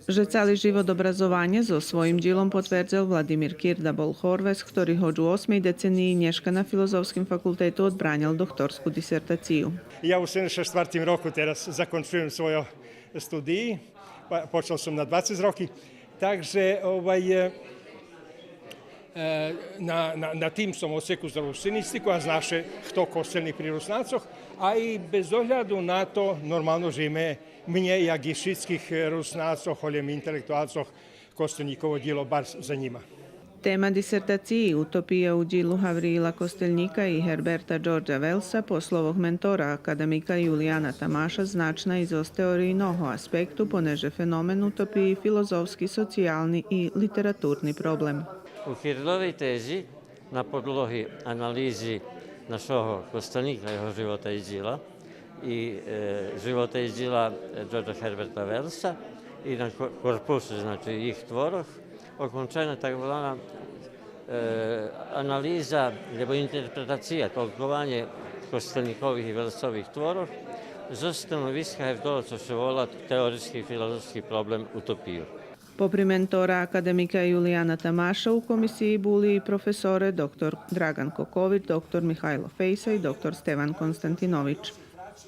Že cali život obrazovanje so svojim dielom potvrdil Vladimír Kirdabol-Horves, ktorý hođu u 8. deceniji Nješka na Filozofskim fakultetu odbranjal doktorsku disertaciju. Ja u 74. roku teraz zakončujem svoje studiji, počel som na 20 roky, takže na tým som odseku za rusinistiku a znaše hto kostelni pri Rusnacoch, a i bez ohľadu na to normalno žime mnje jak i šitskih Rusnacoh, holjem intelektualcoh, kostelnikovo djelo bar za njima. Tema disertaciji Utopija u džilu Havrila Kosteljnika i Herberta Georgea Wellsa poslovog mentora akademika Julijana Tamaša značna iz teorijnog aspektu, poneže fenomen utopiji filozofski, socijalni i literaturni problem. У Кириловій тезі на подлогі аналізі нашого Костельника, його живота і діла, і живота і діла Джорджа Херберта Велса, і на корпусу, значить, їх творах, окончена так звана аналіза, або інтерпретація, толковання Костельникових і Велсових творів зі становиска Евдолаca se vola teorijski filozofski problem utopiju. Popri mentora akademika Julijana Tamaša u komisiji bili i profesore dr. Dragan Koković, dr. Mihajlo Fejsa i dr. Stevan Konstantinović.